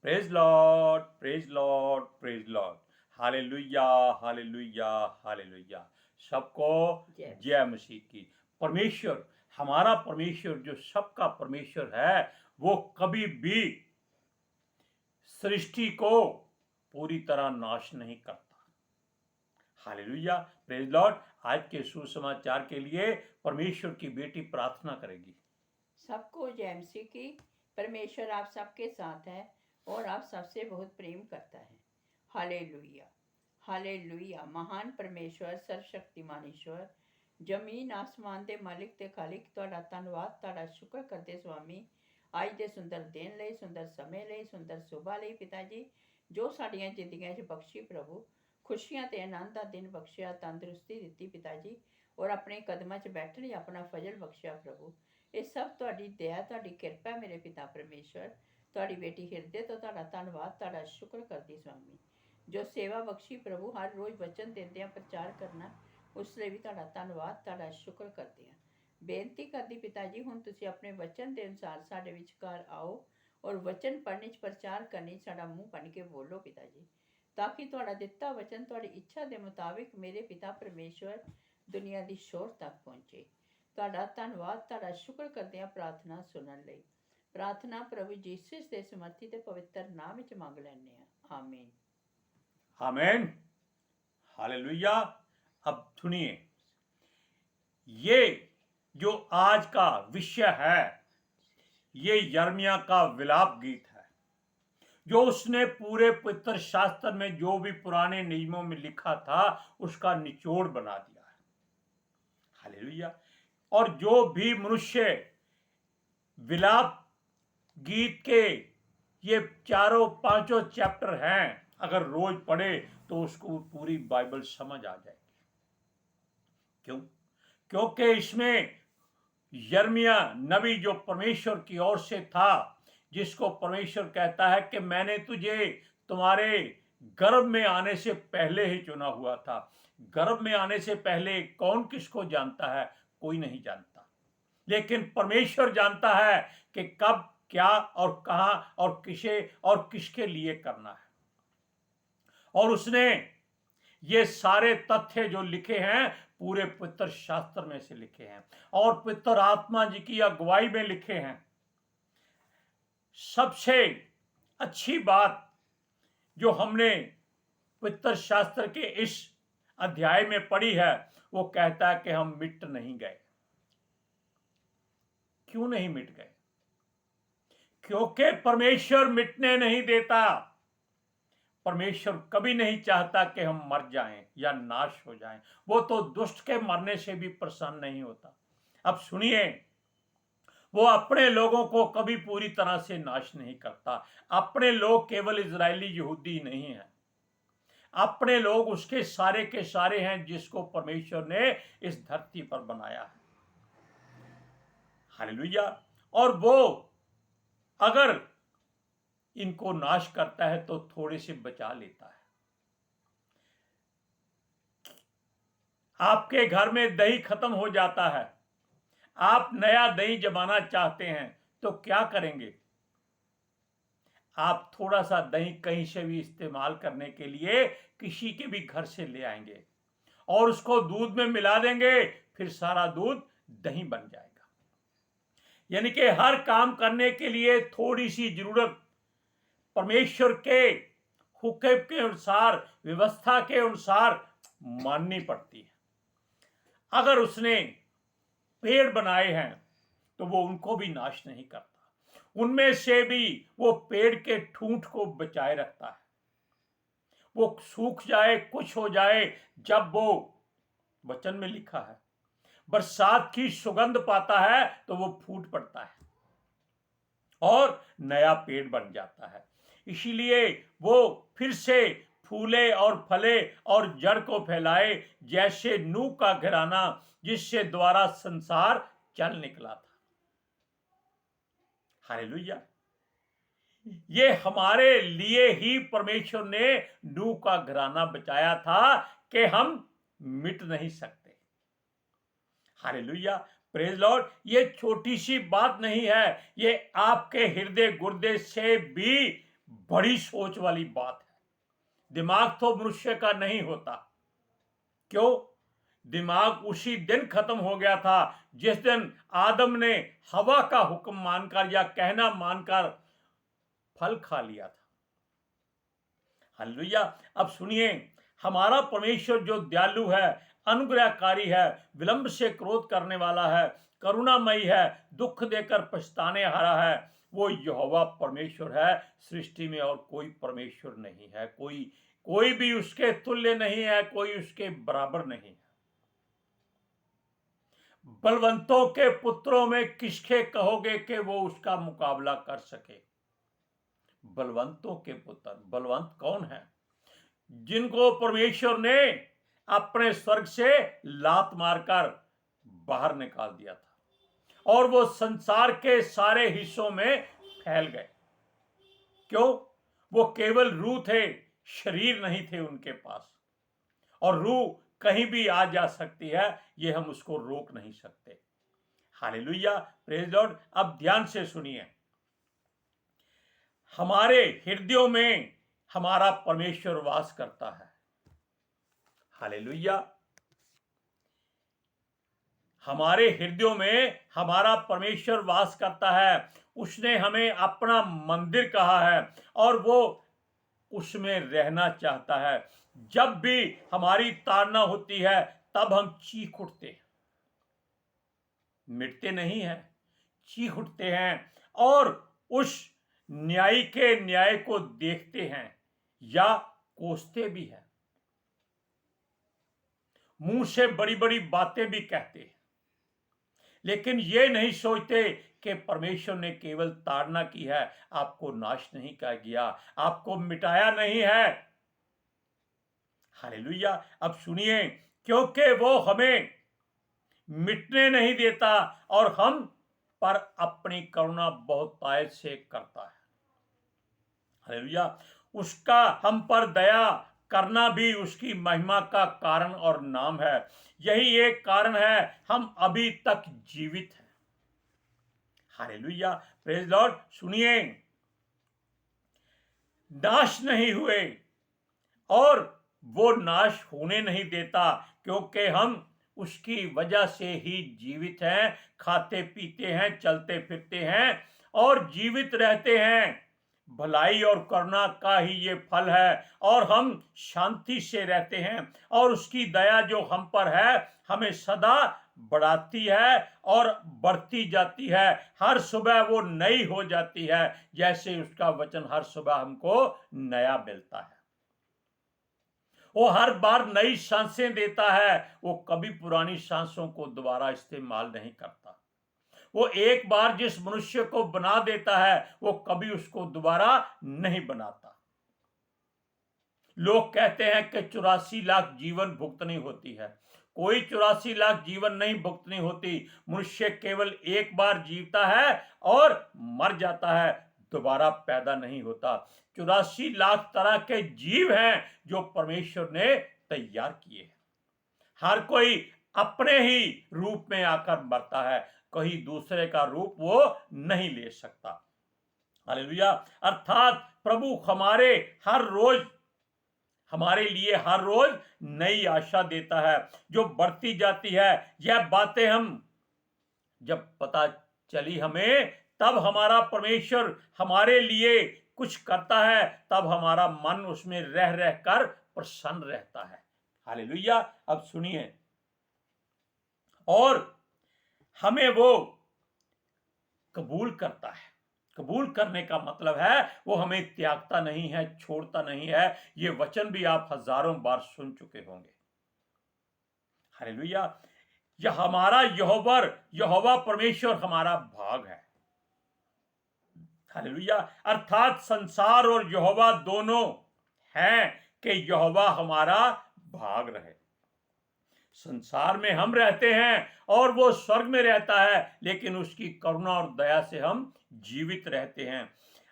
Praise Lord, praise Lord, praise Lord. Hallelujah, hallelujah, hallelujah. सबको जय मसीह की। परमेश्वर, हमारा परमेश्वर जो सबका परमेश्वर है, वो कभी भी सृष्टि को पूरी तरह नाश नहीं करता। Hallelujah, praise Lord. आज के सुसमाचार के लिए परमेश्वर की बेटी प्रार्थना करेगी। सबको जय मसीह की। परमेश्वर आप सबके साथ है और आप सबसे बहुत प्रेम करता है। Hallelujah, hallelujah. महान परमेश्वर, सर्वशक्तिमान ईश्वर, जमीन आसमान दे मालिक ते खालिक, तुहाडा धन्नवाद, तुहाडा शुक्र करदे स्वामी अज दे सुंदर दिन लई, सुंदर समय लई, सुंदर सुबह लई पिता जी, जो साडियां जिंदगियां च बख्शी प्रभु, खुशियां ते आनंद दा दिन बख्शिया, तंदुरुस्ती दित्ती पिता जी, और अपने कदमां च बैठने अपना फजल बख्शिया प्रभु। ਇਹ ਸਭ ਤੁਹਾਡੀ ਦਇਆ, ਤੁਹਾਡੀ ਕਿਰਪਾ ਮੇਰੇ ਪਿਤਾ ਪਰਮੇਸ਼ਵਰ। ਤੁਹਾਡੀ ਬੇਟੀ ਹਿਰਦੇ ਤੋਂ ਤੁਹਾਡਾ ਧੰਨਵਾਦ, ਤੁਹਾਡਾ ਸ਼ੁਕਰ ਕਰਦੀ स्वामी, ਜੋ ਸੇਵਾ ਬਖਸ਼ੀ ਪ੍ਰਭੂ, ਹਰ ਰੋਜ਼ ਵਚਨ ਦਿੰਦਿਆਂ ਪ੍ਰਚਾਰ ਕਰਨਾ, ਉਸ ਲਈ ਵੀ ਤੁਹਾਡਾ ਧੰਨਵਾਦ, ਤੁਹਾਡਾ ਸ਼ੁਕਰ ਕਰਦੇ ਹਾਂ। ਬੇਨਤੀ ਕਰਦੀ ਪਿਤਾ ਜੀ, ਹੁਣ ਤੁਸੀਂ ਆਪਣੇ ਵਚਨ ਦੇ ਅਨੁਸਾਰ ਸਾਡੇ ਵਿਚਕਾਰ ਆਓ ਔਰ ਵਚਨ ਪੜ੍ਹਨੇ 'ਚ, ਪ੍ਰਚਾਰ ਕਰਨੇ 'ਚ ਸਾਡਾ ਮੂੰਹ ਬਣ ਕੇ ਬੋਲੋ ਪਿਤਾ ਜੀ, ਤਾਂ ਕਿ ਤੁਹਾਡਾ ਦਿੱਤਾ ਵਚਨ ਤੁਹਾਡੀ ਇੱਛਾ ਦੇ ਮੁਤਾਬਿਕ ਮੇਰੇ ਪਿਤਾ ਪਰਮੇਸ਼ਵਰ ਦੁਨੀਆ ਦੀ ਸ਼ੋਰ ਤੱਕ ਪਹੁੰਚੇ। ਤੁਹਾਡਾ ਧੰਨਵਾਦ, ਤੁਹਾਡਾ ਸ਼ੁਕਰ ਕਰਦੇ ਹਾਂ ਪ੍ਰਾਰਥਨਾ ਸੁਣਨ ਲਈ। प्रार्थना प्रभु यीशु के समर्थी ते पवित्र नाम विच मंग लैने आ, आमीन। आमीन, हालेलुया। अब सुनिए, ये जो आज का विषय है, ये यिर्मयाह का विलाप गीत है, जो उसने पूरे पवित्र शास्त्र में जो भी पुराने नियमों में लिखा था उसका निचोड़ बना दिया है। हालेलुया। और जो भी मनुष्य विलाप गीत के ये चारों पांचों चैप्टर हैं, अगर रोज पढ़े तो उसको पूरी बाइबल समझ आ जाएगी। क्यों? क्योंकि इसमें यिर्मयाह नबी जो परमेश्वर की ओर से था, जिसको परमेश्वर कहता है कि मैंने तुझे तुम्हारे गर्भ में आने से पहले ही चुना हुआ था। गर्भ में आने से पहले कौन किसको जानता है? कोई नहीं जानता, लेकिन परमेश्वर जानता है कि कब, क्या और कहां और किसे और किसके लिए करना है। और उसने ये सारे तथ्य जो लिखे हैं पूरे पवित्र शास्त्र में से लिखे हैं और पवित्र आत्मा जी की अगुवाई में लिखे हैं। सबसे अच्छी बात जो हमने पवित्र शास्त्र के इस अध्याय में पढ़ी है, वो कहता है कि हम मिट नहीं गए। क्यों नहीं मिट गए? क्योंकि परमेश्वर मिटने नहीं देता। परमेश्वर कभी नहीं चाहता कि हम मर जाएं या नाश हो जाएं। वो तो दुष्ट के मरने से भी प्रसन्न नहीं होता। अब सुनिए, वो अपने लोगों को कभी पूरी तरह से नाश नहीं करता। अपने लोग केवल इजरायली यहूदी नहीं हैं, अपने लोग उसके सारे के सारे हैं जिसको परमेश्वर ने इस धरती पर बनाया है। हालेलुया। और वो अगर इनको नाश करता है तो थोड़े से बचा लेता है। आपके घर में दही खत्म हो जाता है, आप नया दही जमाना चाहते हैं तो क्या करेंगे? आप थोड़ा सा दही कहीं से भी इस्तेमाल करने के लिए किसी के भी घर से ले आएंगे और उसको दूध में मिला देंगे, फिर सारा दूध दही बन जाएगा। यानी कि हर काम करने के लिए थोड़ी सी जरूरत परमेश्वर के हुक्म के अनुसार, व्यवस्था के अनुसार माननी पड़ती है। अगर उसने पेड़ बनाए हैं तो वो उनको भी नाश नहीं करता, उनमें से भी वो पेड़ के ठूंठ को बचाए रखता है। वो सूख जाए, कुछ हो जाए, जब वो वचन में लिखा है बरसात की सुगंध पाता है तो वो फूट पड़ता है और नया पेड़ बन जाता है। इसीलिए वो फिर से फूले और फले और जड़ को फैलाए, जैसे नूह का घराना जिससे द्वारा संसार चल निकला था। हालेलुया। ये हमारे लिए ही परमेश्वर ने नूह का घराना बचाया था कि हम मिट नहीं सकते। Hallelujah, praise Lord. ये छोटी सी बात नहीं है, ये आपके हृदय गुर्दे से भी बड़ी सोच वाली बात है। दिमाग तो मनुष्य का नहीं होता। क्यों? दिमाग उसी दिन खत्म हो गया था जिस दिन आदम ने हवा का हुक्म मानकर या कहना मानकर फल खा लिया था। हालेलुया। अब सुनिए, हमारा परमेश्वर जो दयालु है, अनुग्रहकारी है, विलंब से क्रोध करने वाला है, करुणामयी है, दुख देकर पछताने हारा है, वो यहोवा परमेश्वर है। सृष्टि में और कोई परमेश्वर नहीं है। कोई भी उसके तुल्य नहीं है, कोई उसके बराबर नहीं है। बलवंतों के पुत्रों में किसके कहोगे कि वो उसका मुकाबला कर सके? बलवंतों के पुत्र। बलवंत कौन है? जिनको परमेश्वर ने अपने स्वर्ग से लात मारकर बाहर निकाल दिया था और वो संसार के सारे हिस्सों में फैल गए। क्यों? वो केवल रूह थे, शरीर नहीं थे उनके पास। और रूह कहीं भी आ जा सकती है, ये हम उसको रोक नहीं सकते। Hallelujah, praise Lord. अब ध्यान से सुनिए, हमारे हृदयों में हमारा परमेश्वर वास करता है। हालेलुया। हमारे हृदयों में हमारा परमेश्वर वास करता है। उसने हमें अपना मंदिर कहा है और वो उसमें रहना चाहता है। जब भी हमारी ताड़ना होती है तब हम चीख उठते हैं, मिटते नहीं हैं, चीख उठते हैं और उस न्यायी के न्याय को देखते हैं या कोसते भी हैं। मुंह से बड़ी बड़ी बातें भी कहते हैं, लेकिन ये नहीं सोचते कि परमेश्वर ने केवल ताड़ना की है, आपको नाश नहीं कर गया, आपको मिटाया नहीं है। हालेलुया। अब सुनिए, क्योंकि वो हमें मिटने नहीं देता और हम पर अपनी करुणा बहुतायत से करता है। हालेलुया। उसका हम पर दया करना भी उसकी महिमा का कारण और नाम है। यही एक कारण है हम अभी तक जीवित हैं। Hallelujah, praise Lord. सुनिए, नाश नहीं हुए और वो नाश होने नहीं देता, क्योंकि हम उसकी वजह से ही जीवित हैं, खाते पीते हैं, चलते फिरते हैं और जीवित रहते हैं। भलाई और करुणा का ही ये फल है और हम शांति से रहते हैं और उसकी दया जो हम पर है हमें सदा बढ़ाती है और बढ़ती जाती है। हर सुबह वो नई हो जाती है, जैसे उसका वचन हर सुबह हमको नया मिलता है। वो हर बार नई सांसें देता है, वो कभी पुरानी सांसों को दोबारा इस्तेमाल नहीं करता। वो एक बार जिस मनुष्य को बना देता है वो कभी उसको दोबारा नहीं बनाता। लोग कहते हैं कि 84 लाख जीवन भुगतनी होती है। कोई 84 लाख जीवन नहीं भुगतनी होती। मनुष्य केवल एक बार जीता है और मर जाता है, दोबारा पैदा नहीं होता। 84 लाख तरह के जीव हैं जो परमेश्वर ने तैयार किए हैं। हर कोई अपने ही रूप में आकर मरता है, कहीं दूसरे का रूप वो नहीं ले सकता। हालेलुया। अर्थात प्रभु हमारे लिए हर रोज नई आशा देता है जो बढ़ती जाती है। यह बातें हम जब पता चली हमें, तब हमारा परमेश्वर हमारे लिए कुछ करता है, तब हमारा मन उसमें रह रह कर प्रसन्न रहता है। हालेलुया। अब सुनिए, और हमें वो कबूल करता है। कबूल करने का मतलब है वो हमें त्यागता नहीं है, छोड़ता नहीं है। ये वचन भी आप हजारों बार सुन चुके होंगे। हालेलुया। यह हमारा यहोवा परमेश्वर हमारा भाग है। हालेलुया। अर्थात संसार और यहोवा दोनों हैं कि यहोवा हमारा भाग रहे। संसार में हम रहते हैं और वो स्वर्ग में रहता है, लेकिन उसकी करुणा और दया से हम जीवित रहते हैं।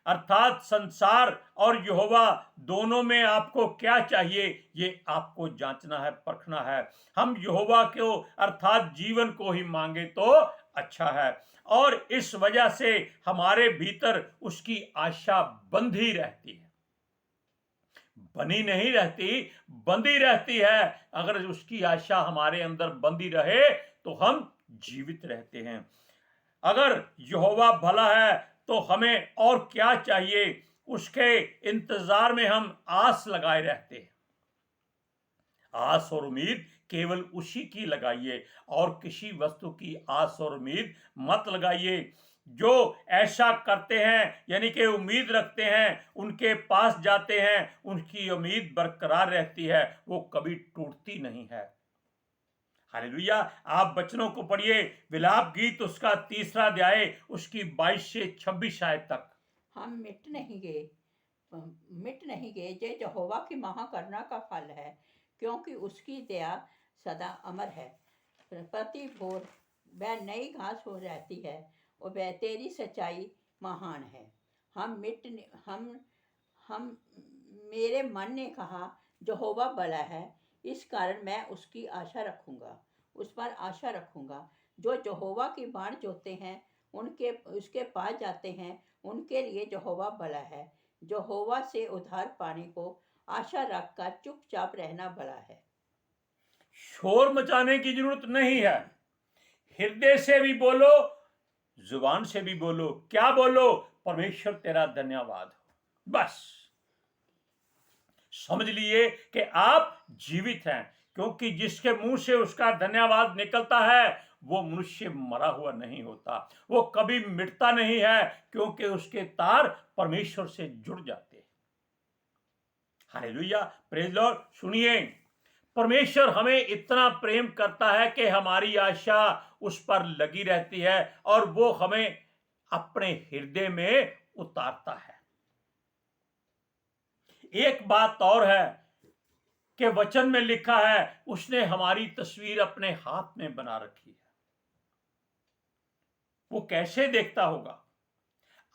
अर्थात संसार और यहोवा दोनों में आपको क्या चाहिए, ये आपको जांचना है, परखना है। हम यहोवा को अर्थात जीवन को ही मांगे तो अच्छा है, और इस वजह से हमारे भीतर उसकी आशा बंधी रहती है, बनी नहीं रहती, बंधी रहती है। अगर उसकी आशा हमारे अंदर बंधी रहे तो हम जीवित रहते हैं। अगर यहोवा भला है तो हमें और क्या चाहिए, उसके इंतजार में हम आस लगाए रहते हैं। आस और उम्मीद केवल उसी की लगाइए और किसी वस्तु की आस और उम्मीद मत लगाइए। जो ऐसा करते हैं यानी कि उम्मीद रखते हैं, उनके पास जाते हैं, उनकी उम्मीद बरकरार रहती है, वो कभी टूटती नहीं है। हालेलुया। आप वचनों को पढ़िए, विलाप गीत उसका 3 अध्याय उसकी 22 से 26 आयत तक। हम मिट नहीं गए जे यहोवा की महाकरुणा का फल है, क्योंकि उसकी दया सदा अमर है। प्रति भोर वह नई घास हो जाती है और वह तेरी सच्चाई महान है। हम मेरे मन ने कहा यहोवा भला है, इस कारण मैं उसकी आशा रखूंगा, उस पर आशा रखूंगा। जो यहोवा की बाण जोते हैं उसके पास जाते हैं, उनके लिए यहोवा भला है। यहोवा से उद्धार पाने को आशा रखकर चुपचाप रहना भला है। शोर मचाने की जरूरत नहीं है, हृदय से भी बोलो, जुबान से भी बोलो। क्या बोलो? परमेश्वर तेरा धन्यवाद हो। बस समझ लिए कि आप जीवित हैं, क्योंकि जिसके मुंह से उसका धन्यवाद निकलता है वो मनुष्य मरा हुआ नहीं होता, वो कभी मिटता नहीं है, क्योंकि उसके तार परमेश्वर से जुड़ जाते हैं। Hallelujah, praise Lord. सुनिए, परमेश्वर हमें इतना प्रेम करता है कि हमारी आशा उस पर लगी रहती है और वो हमें अपने हृदय में उतारता है। एक बात और है कि वचन में लिखा है उसने हमारी तस्वीर अपने हाथ में बना रखी है। वो कैसे देखता होगा?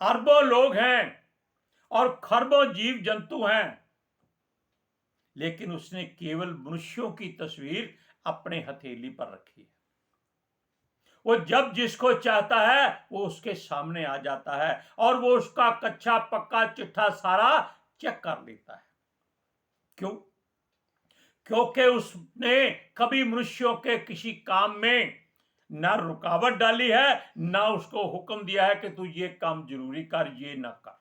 अरबों लोग हैं और खरबों जीव जंतु हैं, लेकिन उसने केवल मनुष्यों की तस्वीर अपने हथेली पर रखी है। वो जब जिसको चाहता है वो उसके सामने आ जाता है और वो उसका कच्चा पक्का चिट्ठा सारा चेक कर लेता है। क्यों? क्योंकि उसने कभी मनुष्यों के किसी काम में ना रुकावट डाली है, ना उसको हुक्म दिया है कि तू ये काम जरूरी कर, ये ना कर।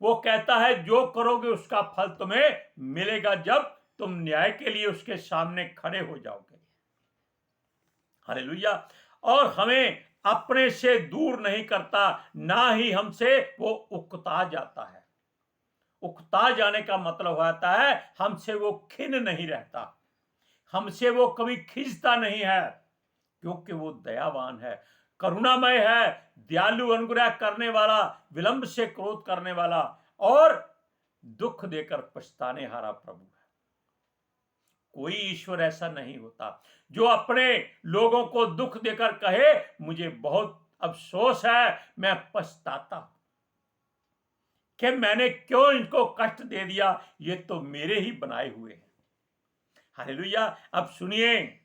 वो कहता है जो करोगे उसका फल तुम्हें मिलेगा जब तुम न्याय के लिए उसके सामने खड़े हो जाओगे। हालेलुया। और हमें अपने से दूर नहीं करता, ना ही हमसे वो उकता जाता है। उकता जाने का मतलब होता है हमसे वो खिन्न नहीं रहता, हमसे वो कभी खिंचता नहीं है, क्योंकि वो दयावान है, करुणामय है, दयालु, अनुग्रह करने वाला, विलंब से क्रोध करने वाला और दुख देकर पछताने हारा प्रभु है। कोई ईश्वर ऐसा नहीं होता जो अपने लोगों को दुख देकर कहे मुझे बहुत अफसोस है, मैं पछताता हूं कि मैंने क्यों इनको कष्ट दे दिया, ये तो मेरे ही बनाए हुए हैं। हालेलुया। अब सुनिए,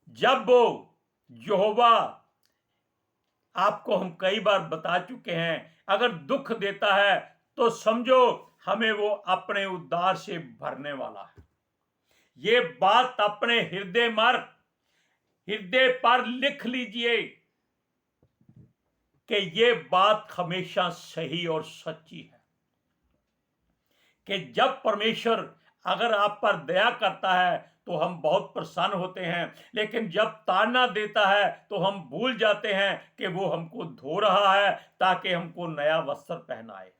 जब वो यहोवा, आपको हम कई बार बता चुके हैं, अगर दुख देता है तो समझो हमें वो अपने उद्धार से भरने वाला है। ये बात अपने हृदय पर लिख लीजिए कि ये बात हमेशा सही और सच्ची है कि जब परमेश्वर अगर आप पर दया करता है तो हम बहुत प्रसन्न होते हैं, लेकिन जब ताड़ना देता है तो हम भूल जाते हैं कि वो हमको धो रहा है ताकि हमको नया वस्त्र पहनाए,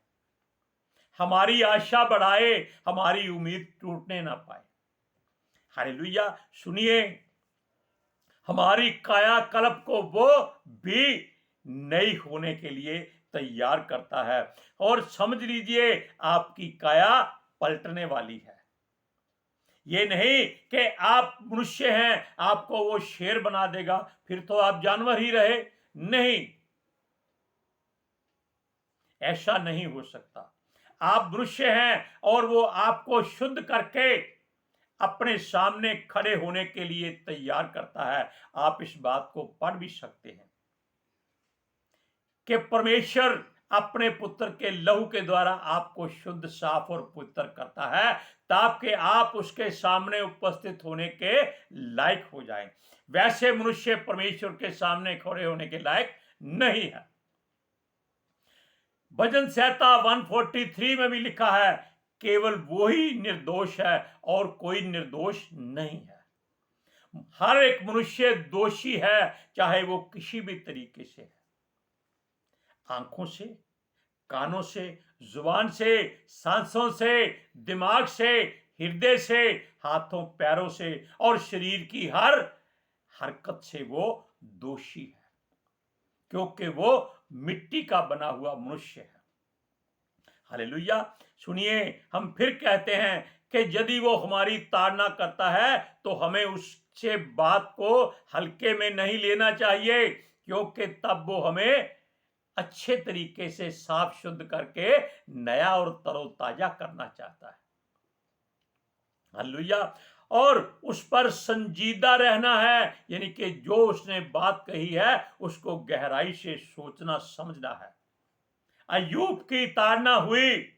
हमारी आशा बढ़ाए, हमारी उम्मीद टूटने ना पाए। हालेलुया। सुनिए, हमारी कायाकल्प को वो भी नई होने के लिए तैयार करता है, और समझ लीजिए आपकी काया पलटने वाली है। ये नहीं कि आप मनुष्य हैं आपको वो शेर बना देगा, फिर तो आप जानवर ही रहे। नहीं, ऐसा नहीं हो सकता। आप मनुष्य हैं और वो आपको शुद्ध करके अपने सामने खड़े होने के लिए तैयार करता है। आप इस बात को पढ़ भी सकते हैं कि परमेश्वर अपने पुत्र के लहू के द्वारा आपको शुद्ध, साफ और पवित्र करता है ताकि आप उसके सामने उपस्थित होने के लायक हो जाएं। वैसे मनुष्य परमेश्वर के सामने खड़े होने के लायक नहीं है। भजन संहिता 143 में भी लिखा है, केवल वो ही निर्दोष है और कोई निर्दोष नहीं है। हर एक मनुष्य दोषी है, चाहे वो किसी भी तरीके से है। आंखों से, कानों से, जुबान से, सांसों से, दिमाग से, हृदय से, हाथों पैरों से और शरीर की हर हरकत से वो दोषी है, क्योंकि वो मिट्टी का बना हुआ मनुष्य है। हालेलुया। सुनिए, हम फिर कहते हैं कि यदि वो हमारी ताड़ना करता है तो हमें उससे बात को हल्के में नहीं लेना चाहिए, क्योंकि तब वो हमें अच्छे तरीके से साफ शुद्ध करके नया और तरोताजा करना चाहता है। हालेलुया। और उस पर संजीदा रहना है, यानी कि जो उसने बात कही है उसको गहराई से सोचना समझना है। अय्यूब की ताड़ना हुई,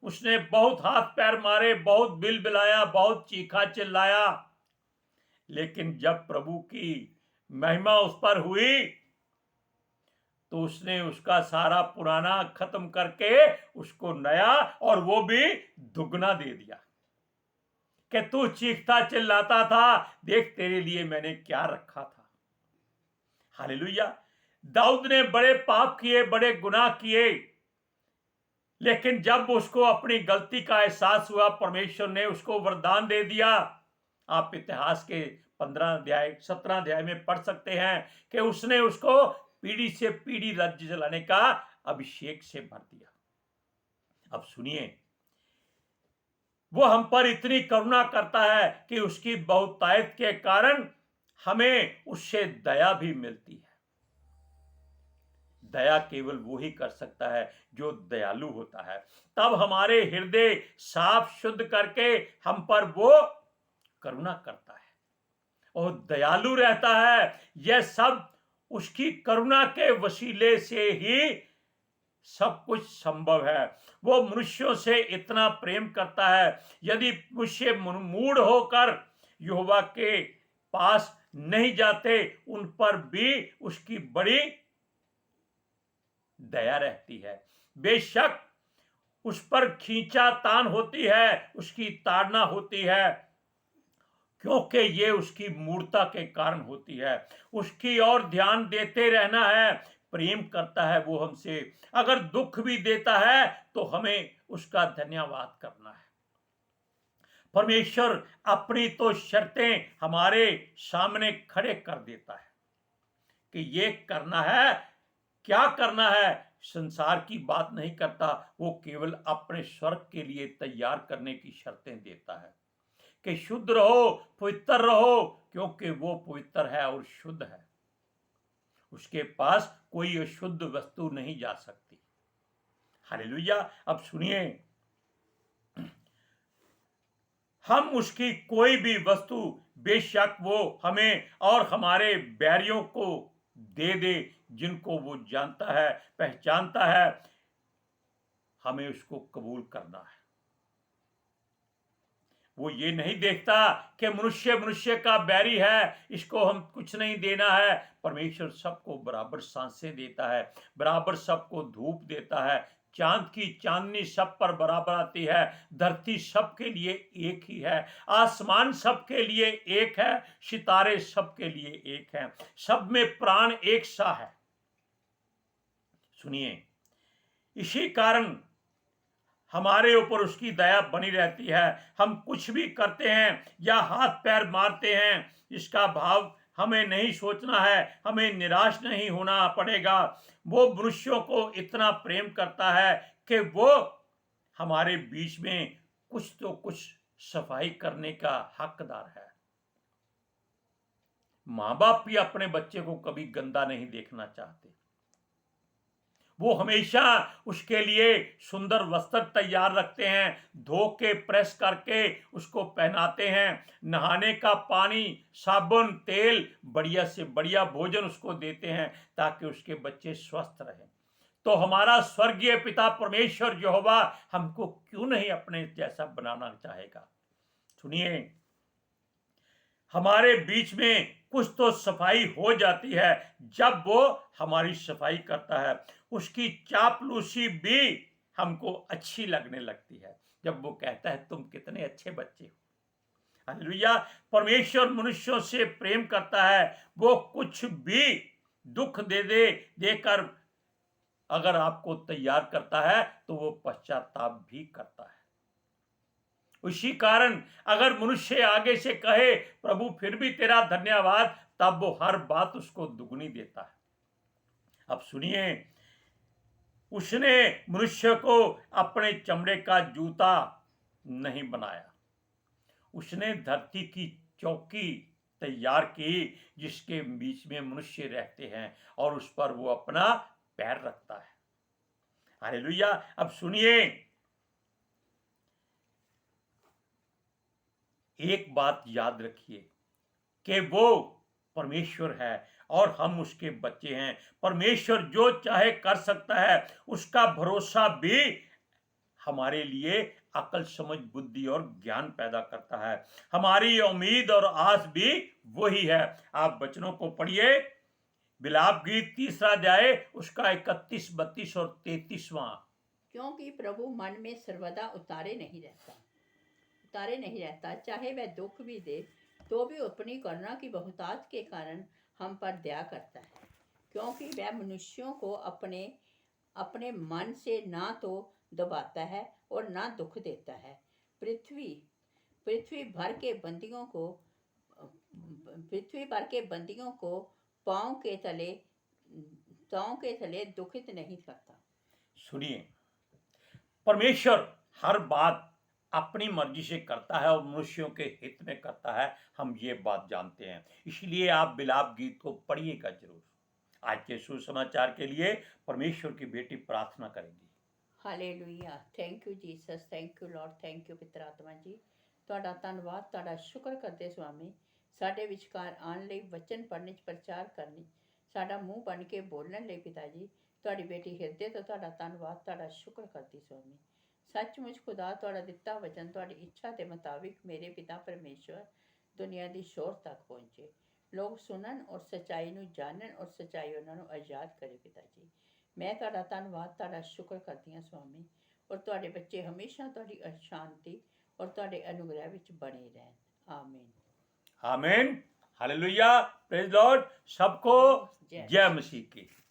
उसने बहुत हाथ पैर मारे, बहुत बिल बिलाया, बहुत चीखा चिल्लाया, लेकिन जब प्रभु की महिमा उस पर हुई तो उसने उसका सारा पुराना खत्म करके उसको नया और वो भी दुगना दे दिया कि तू चीखता चिल्लाता था, देख तेरे लिए मैंने क्या रखा था। हालेलुया। दाऊद ने बड़े पाप किए, बड़े गुनाह किए, लेकिन जब उसको अपनी गलती का एहसास हुआ, परमेश्वर ने उसको वरदान दे दिया। आप इतिहास के 17 अध्याय में पढ़ सकते हैं कि उसने उसको पीढ़ी से पीढ़ी राज्य चलाने का अभिषेक से भर दिया। अब सुनिए, वो हम पर इतनी करुणा करता है कि उसकी बहुतायत के कारण हमें उससे दया भी मिलती है। दया केवल वो ही कर सकता है जो दयालु होता है। तब हमारे हृदय साफ शुद्ध करके हम पर वो करुणा करता है और दयालु रहता है। यह सब उसकी करुणा के वसीले से ही सब कुछ संभव है। वो मनुष्यों से इतना प्रेम करता है। यदि मनुष्य मूढ़ होकर यहोवा के पास नहीं जाते, उन पर भी उसकी बड़ी दया रहती है। बेशक उस पर खींचातान होती है, उसकी ताड़ना होती है, क्योंकि ये उसकी मूर्खता के कारण होती है। उसकी ओर ध्यान देते रहना है। प्रेम करता है वो हमसे। अगर दुख भी देता है तो हमें उसका धन्यवाद करना है। परमेश्वर अपनी तो शर्तें हमारे सामने खड़े कर देता है कि ये करना है, क्या करना है। संसार की बात नहीं करता, वो केवल अपने स्वर्ग के लिए तैयार करने की शर्तें देता है कि शुद्ध रहो, पवित्र रहो, क्योंकि वो पवित्र है और शुद्ध है। उसके पास कोई अशुद्ध वस्तु नहीं जा सकती। हालेलुया। अब सुनिए, हम उसकी कोई भी वस्तु, बेशक वो हमें और हमारे बैरियों को दे दे, जिनको वो जानता है, पहचानता है, हमें उसको कबूल करना है। वो ये नहीं देखता कि मनुष्य मनुष्य का बैरी है, इसको हम कुछ नहीं देना है। परमेश्वर सबको बराबर सांसें देता है, बराबर सबको धूप देता है। चांद की चांदनी सब पर बराबर आती है। धरती सबके लिए एक ही है, आसमान सबके लिए एक है, सितारे सबके लिए एक हैं, सब में प्राण एक सा है। सुनिए, इसी कारण हमारे ऊपर उसकी दया बनी रहती है। हम कुछ भी करते हैं या हाथ पैर मारते हैं, इसका भाव हमें नहीं सोचना है, हमें निराश नहीं होना पड़ेगा। वो मनुष्यों को इतना प्रेम करता है कि वो हमारे बीच में कुछ तो कुछ सफाई करने का हकदार है। माँ बाप भी अपने बच्चे को कभी गंदा नहीं देखना चाहते। वो हमेशा उसके लिए सुंदर वस्त्र तैयार रखते हैं, धो के प्रेस करके उसको पहनाते हैं, नहाने का पानी, साबुन, तेल, बढ़िया से बढ़िया भोजन उसको देते हैं ताकि उसके बच्चे स्वस्थ रहें। तो हमारा स्वर्गीय पिता परमेश्वर यहोवा हमको क्यों नहीं अपने जैसा बनाना चाहेगा। सुनिए, हमारे बीच में कुछ तो सफाई हो जाती है जब वो हमारी सफाई करता है। उसकी चापलूसी भी हमको अच्छी लगने लगती है जब वो कहता है तुम कितने अच्छे बच्चे हो। हालेलुया। परमेश्वर मनुष्यों से प्रेम करता है। वो कुछ भी दुख देकर अगर आपको तैयार करता है तो वो पश्चाताप भी करता है। उसी कारण अगर मनुष्य आगे से कहे प्रभु फिर भी तेरा धन्यवाद, तब वो हर बात उसको दुगनी देता है। अब सुनिए, उसने मनुष्य को अपने चमड़े का जूता नहीं बनाया, उसने धरती की चौकी तैयार की जिसके बीच में मनुष्य रहते हैं और उस पर वो अपना पैर रखता है। हालेलुया। अब सुनिए, एक बात याद रखिए कि वो परमेश्वर है और हम उसके बच्चे हैं। परमेश्वर जो चाहे कर सकता है। उसका भरोसा भी हमारे लिए अकल, समझ, बुद्धि और ज्ञान पैदा करता है। हमारी उम्मीद और आस भी वही है। आप वचनों को पढ़िए, विलाप गीत 3 अध्याय उसका 31, 32 और 33वां। क्योंकि प्रभु मन में सर्वदा उतारे नहीं रहता, चाहे वह दुख भी दे तो भी अपनी करुणा की बहुतायत के कारण हम पर दया करता है, क्योंकि वह मनुष्यों को अपने मन से ना तो दबाता है और ना दुख देता है। पृथ्वी भर के बंदियों को पांव के तले दुखित नहीं करता। सुनिए, परमेश्वर हर बात अपनी मर्जी से करता है और मनुष्यों के हित में करता है, हम ये बात जानते हैं। इसलिए आप विलाप गीत को पढ़िएगा जरूर। आज के सुसमाचार के लिए परमेश्वर की बेटी प्रार्थना करेंगी। Hallelujah. Thank you Jesus, thank you Lord, thank you पिता आत्मा जी। ਤੁਹਾਡਾ ਧੰਨਵਾਦ, ਤੁਹਾਡਾ ਸ਼ੁਕਰ ਕਰਦੇ ਸੁਆਮੀ, ਸਾਡੇ ਵਿਚਕਾਰ ਆਉਣ ਲਈ, ਵਚਨ ਪੜ੍ਹਨ 'ਚ, ਪ੍ਰਚਾਰ ਕਰਨ 'ਚ, ਸਾਡਾ ਮੂੰਹ ਬਣ ਕੇ ਬੋਲਣ ਲਈ ਪਿਤਾ ਜੀ। ਤੁਹਾਡੀ ਬੇਟੀ ਹਿਰਦੇ ਤੋਂ ਤੁਹਾਡਾ ਧੰਨਵਾਦ, ਤੁਹਾਡਾ ਸ਼ੁਕਰ ਕਰਦੀ ਸੁਆਮੀ। सचमुच खुदा ਤੁਹਾਡਾ ਦਿੱਤਾ वचन ਤੁਹਾਡੀ ਇੱਛਾ ਦੇ ਮੁਤਾबिक ਮੇਰੇ ਪਿਤਾ परमेश्वर ਦੁਨੀਆ ਦੀ ਸ਼ੋਰ ਤੱਕ ਪਹੁੰਚੇ। ਲੋਕ ਸੁਣਨ ਔਰ ਸੱਚਾਈ ਨੂੰ ਜਾਣਨ ਔਰ ਸੱਚਾਈ ਉਹਨਾਂ ਨੂੰ ਆਜ਼ਾਦ ਕਰੇ ਪਿਤਾ ਜੀ। ਮੈਂ ਤੁਹਾਡਾ ਧੰਨਵਾਦ, ਤੁਹਾਡਾ ਸ਼ੁਕਰ ਕਰਦੀ ਹਾਂ ਸੁਆਮੀ। ਔਰ ਤੁਹਾਡੇ ਬੱਚੇ ਹਮੇਸ਼ਾ ਤੁਹਾਡੀ ਸ਼ਾਂਤੀ और ਤੁਹਾਡੇ अनुग्रह ਵਿੱਚ बने रहन। आमीन। आमीन। हालेलुया। Praise Lord. सबको जय मसीह की।